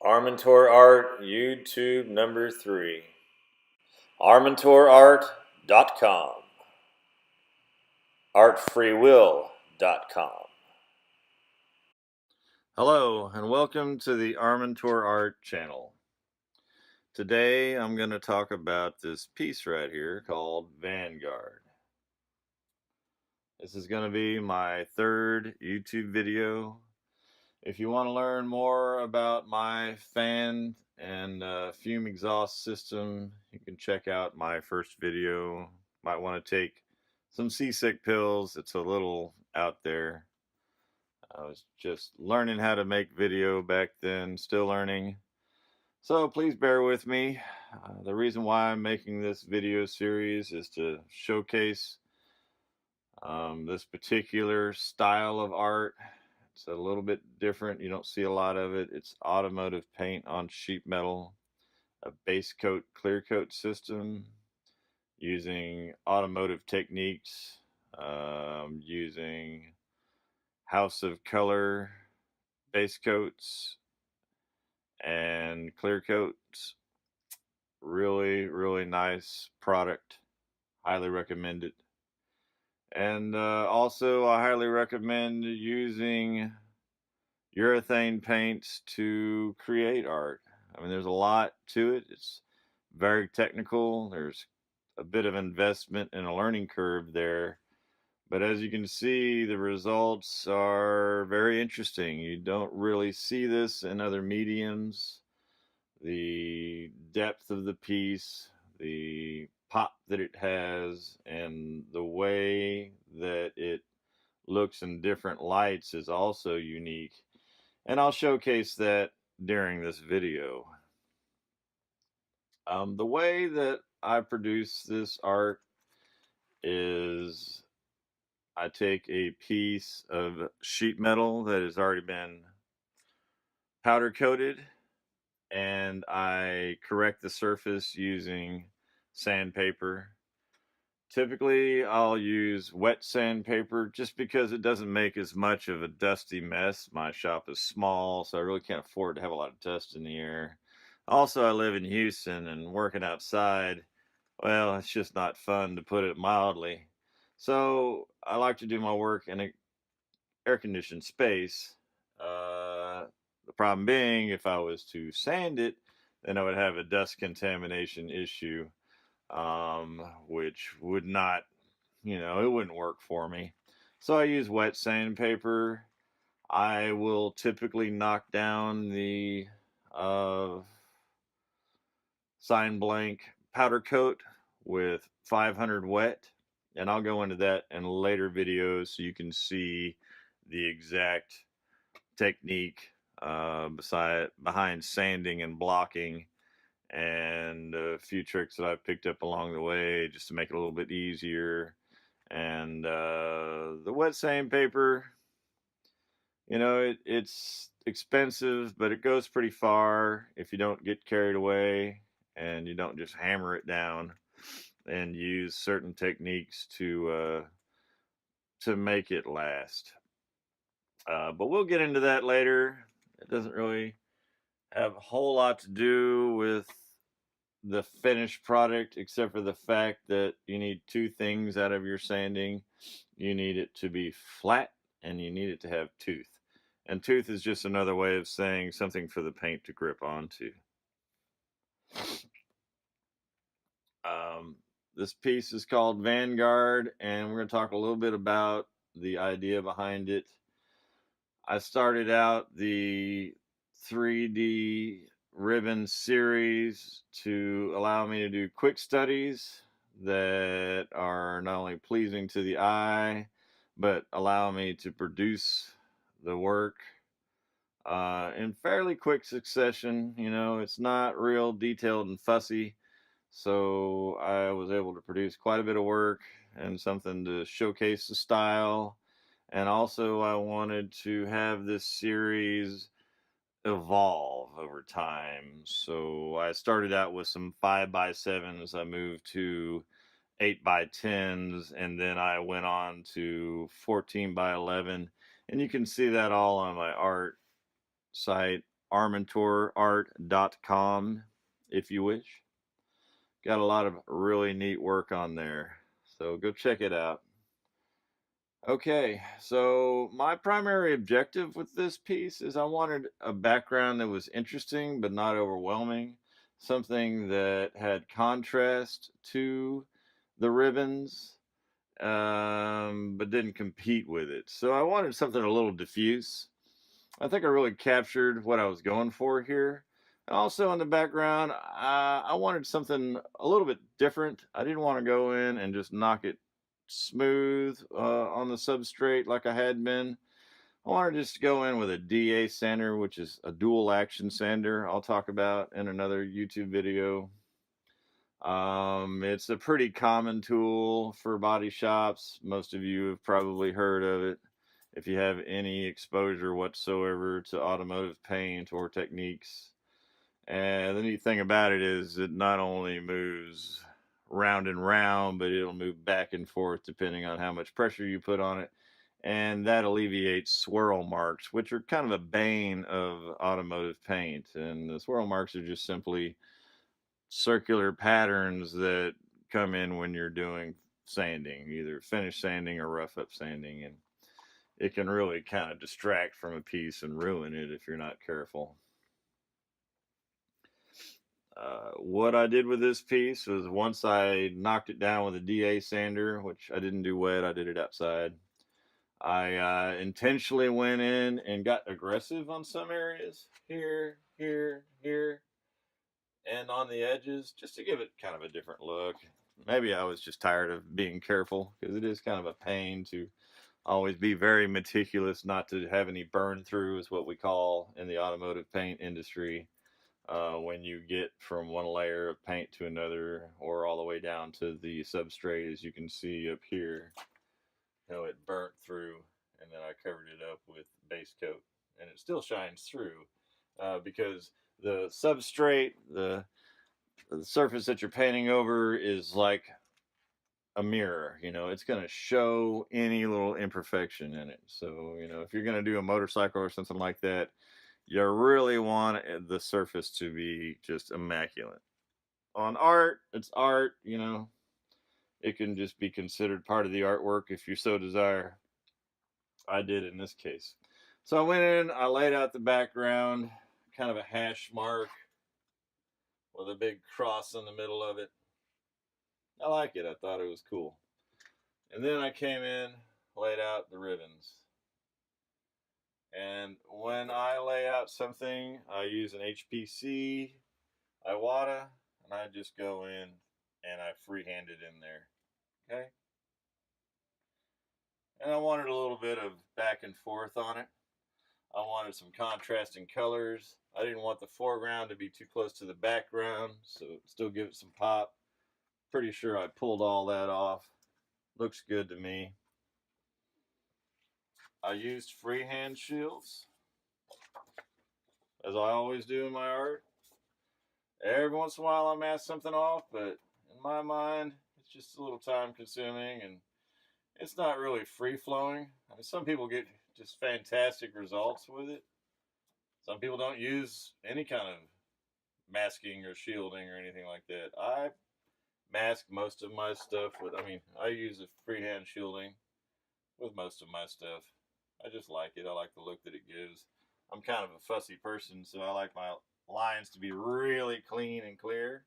Armentor Art YouTube number 3. ArmentorArt.com. ArtFreeWill.com. Hello and welcome to the Armentor Art channel. Today I'm going to talk about this piece right here called Vanguard. This is going to be my 3rd YouTube video. If you want to learn more about my fan and fume exhaust system, you can check out my first video. Might want to take some seasick pills. It's a little out there. I was just learning how to make video back then, still learning. So please bear with me. The reason why I'm making this video series is to showcase this particular style of art. It's a little bit different. You don't see a lot of it. It's automotive paint on sheet metal, a base coat, clear coat system using automotive techniques, using House of Color base coats and clear coats. Really, really nice product. Highly recommend it. And also, I highly recommend using urethane paints to create art. I mean, there's a lot to it. It's very technical. There's a bit of investment and a learning curve there. But as you can see, the results are very interesting. You don't really see this in other mediums. The depth of the piece, the pop that it has, and the way that it looks in different lights is also unique. And I'll showcase that during this video. The way that I produce this art is I take a piece of sheet metal that has already been powder coated and I correct the surface using sandpaper. Typically, I'll use wet sandpaper just because it doesn't make as much of a dusty mess. My shop is small, so I really can't afford to have a lot of dust in the air. Also, I live in Houston, and working outside, well, it's just not fun, to put it mildly. So I like to do my work in an air-conditioned space. The problem being, if I was to sand it, then I would have a dust contamination issue, which would not, it wouldn't work for me. So I use wet sandpaper. I will typically knock down the sign blank powder coat with 500 wet, and I'll go into that in later videos so you can see the exact technique behind sanding and blocking, and a few tricks that I've picked up along the way just to make it a little bit easier. And the wet sandpaper, it's expensive, but it goes pretty far if you don't get carried away and you don't just hammer it down and use certain techniques to make it last. But we'll get into that later. It doesn't really have a whole lot to do with the finished product, except for the fact that you need 2 things out of your sanding. You need it to be flat and you need it to have tooth. And tooth is just another way of saying something for the paint to grip onto. This piece is called Vanguard, and we're going to talk a little bit about the idea behind it. I started out the 3D ribbon series to allow me to do quick studies that are not only pleasing to the eye, but allow me to produce the work in fairly quick succession. It's not real detailed and fussy, so I was able to produce quite a bit of work and something to showcase the style. And also I wanted to have this series evolve over time. So I started out with some 5x7s. I moved to 8x10s, and then I went on to 14x11. And you can see that all on my art site. armentorart.com if you wish. Got a lot of really neat work on there. So go check it out. Okay, so my primary objective with this piece is I wanted a background that was interesting but not overwhelming, something that had contrast to the ribbons, but didn't compete with it. So I wanted something a little diffuse. I think I really captured what I was going for here. And also in the background, I wanted something a little bit different. I didn't want to go in and just knock it smooth on the substrate like I had been. I wanted just to go in with a DA sander, which is a dual action sander I'll talk about in another YouTube video. It's a pretty common tool for body shops. Most of you have probably heard of it. If you have any exposure whatsoever to automotive paint or techniques. And the neat thing about it is it not only moves round and round, but it'll move back and forth depending on how much pressure you put on it. And that alleviates swirl marks, which are kind of a bane of automotive paint. And the swirl marks are just simply circular patterns that come in when you're doing sanding, either finish sanding or rough up sanding. And it can really kind of distract from a piece and ruin it if you're not careful. What I did with this piece was once I knocked it down with a DA sander, which I didn't do wet, I did it outside. I intentionally went in and got aggressive on some areas, here, and on the edges, just to give it kind of a different look. Maybe I was just tired of being careful, because it is kind of a pain to always be very meticulous, not to have any burn through, is what we call in the automotive paint industry. When you get from one layer of paint to another, or all the way down to the substrate, as you can see up here, it burnt through, and then I covered it up with base coat, and it still shines through because the substrate, the surface that you're painting over, is like a mirror. It's going to show any little imperfection in it. So if you're going to do a motorcycle or something like that, you really want the surface to be just immaculate. On art, it's art. It can just be considered part of the artwork if you so desire. I did in this case. So I went in, I laid out the background, kind of a hash mark with a big cross in the middle of it. I like it. I thought it was cool. And then I came in, laid out the ribbons. And when I lay out something, I use an HPC Iwata, and I just go in and I freehand it in there. Okay? And I wanted a little bit of back and forth on it. I wanted some contrasting colors. I didn't want the foreground to be too close to the background, so still give it some pop. Pretty sure I pulled all that off. Looks good to me. I used freehand shields, as I always do in my art. Every once in a while I mask something off, but in my mind, it's just a little time consuming, and it's not really free-flowing. I mean, some people get just fantastic results with it. Some people don't use any kind of masking or shielding or anything like that. I mask most of my stuff with, I use a freehand shielding with most of my stuff. I just like it. I like the look that it gives. I'm kind of a fussy person, so I like my lines to be really clean and clear.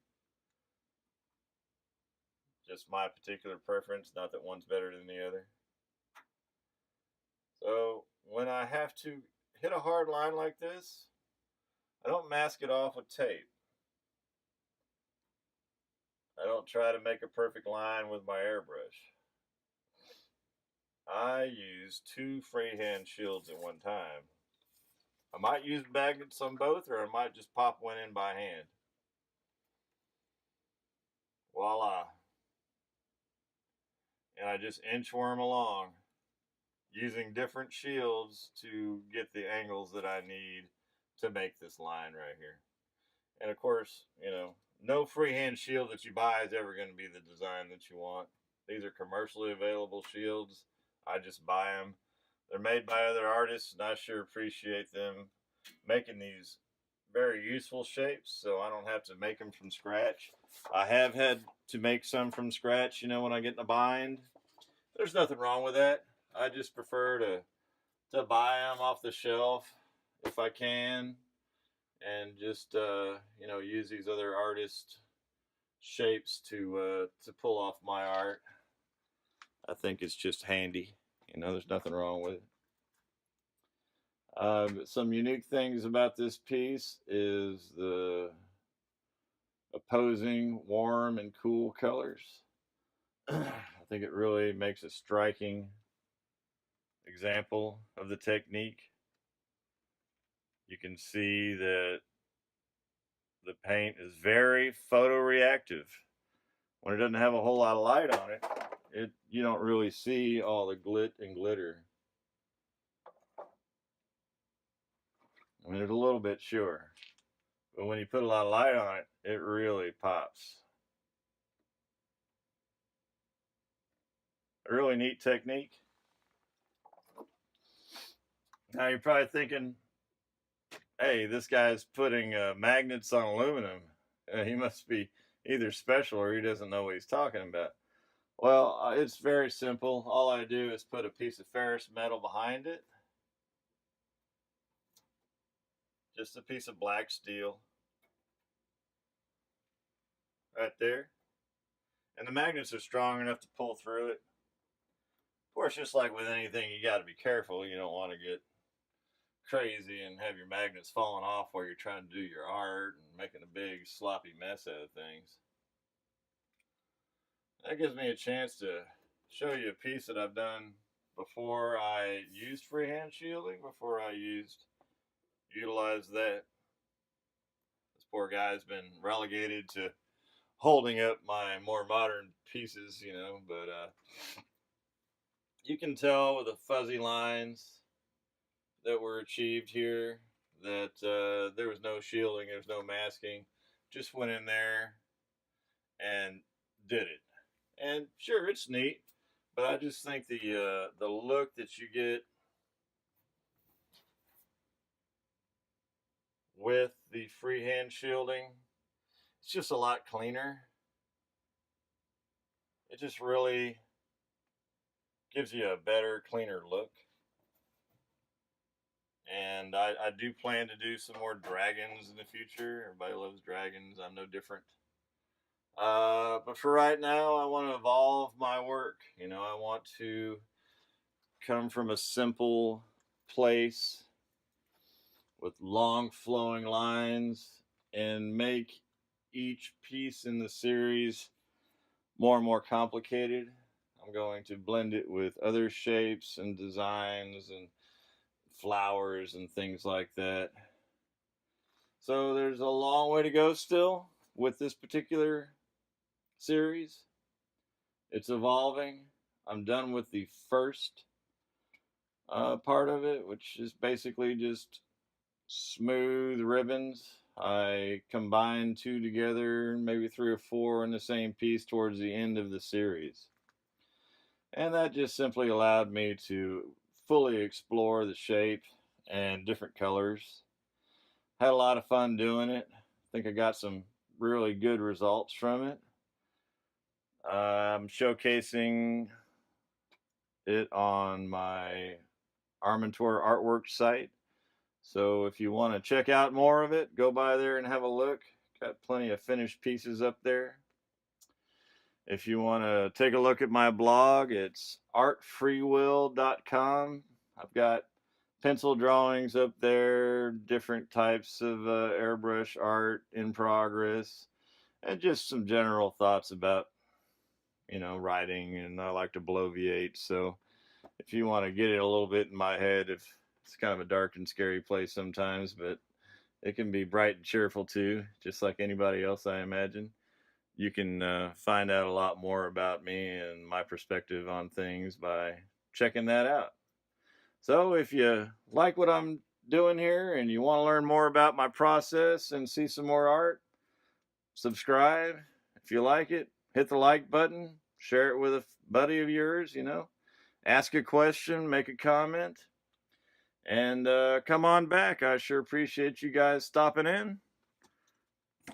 Just my particular preference, not that one's better than the other. So when I have to hit a hard line like this, I don't mask it off with tape. I don't try to make a perfect line with my airbrush. I use 2 freehand shields at one time. I might use magnets on both, or I might just pop one in by hand. Voila. And I just inchworm along, using different shields to get the angles that I need to make this line right here. And of course, no freehand shield that you buy is ever going to be the design that you want. These are commercially available shields. I just buy them. They're made by other artists, and I sure appreciate them making these very useful shapes, so I don't have to make them from scratch. I have had to make some from scratch, you know, when I get in a bind. There's nothing wrong with that. I just prefer to buy them off the shelf if I can, and just you know, use these other artist shapes to pull off my art. I think it's just handy. You know, there's nothing wrong with it. Some unique things about this piece is the opposing warm and cool colors. I think it really makes a striking example of the technique. You can see that the paint is very photoreactive. When it doesn't have a whole lot of light on it, you don't really see all the glit and glitter. I mean, there's a little bit, sure, but when you put a lot of light on it, it really pops. A really neat technique. Now you're probably thinking, hey, this guy's putting magnets on aluminum. He must be either special or he doesn't know what he's talking about. Well, it's very simple. All I do is put a piece of ferrous metal behind it. Just a piece of black steel. Right there. And the magnets are strong enough to pull through it. Of course, just like with anything, you got to be careful. You don't want to get crazy and have your magnets falling off while you're trying to do your art and making a big sloppy mess out of things. That gives me a chance to show you a piece that I've done before I used freehand shielding, before I utilized that. This poor guy's been relegated to holding up my more modern pieces, you know, but you can tell with the fuzzy lines that were achieved here that there was no shielding, there was no masking. Just went in there and did it. And sure, it's neat, but I just think the look that you get with the freehand shielding, it's just a lot cleaner. It just really gives you a better, cleaner look. And I do plan to do some more dragons in the future. Everybody loves dragons. I'm no different. But for right now, I want to evolve my work. You know, I want to come from a simple place with long flowing lines and make each piece in the series more and more complicated. I'm going to blend it with other shapes and designs and flowers and things like that. So there's a long way to go still with this particular series. It's evolving. I'm done with the first part of it, which is basically just smooth ribbons. I combined two together, maybe three or four in the same piece towards the end of the series. And that just simply allowed me to fully explore the shape and different colors. Had a lot of fun doing it. I think I got some really good results from it. I'm showcasing it on my Armentor Artwork site. So if you want to check out more of it, go by there and have a look. Got plenty of finished pieces up there. If you want to take a look at my blog, it's artfreewill.com. I've got pencil drawings up there, different types of airbrush art in progress, and just some general thoughts about, you know, writing, and I like to bloviate. So if you want to get it a little bit in my head, if it's kind of a dark and scary place sometimes, but it can be bright and cheerful too, just like anybody else, I imagine. You can find out a lot more about me and my perspective on things by checking that out. So if you like what I'm doing here and you want to learn more about my process and see some more art, subscribe. If you like it, hit the like button, share it with a buddy of yours, you know, ask a question, make a comment. And come on back. I sure appreciate you guys stopping in.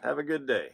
Have a good day.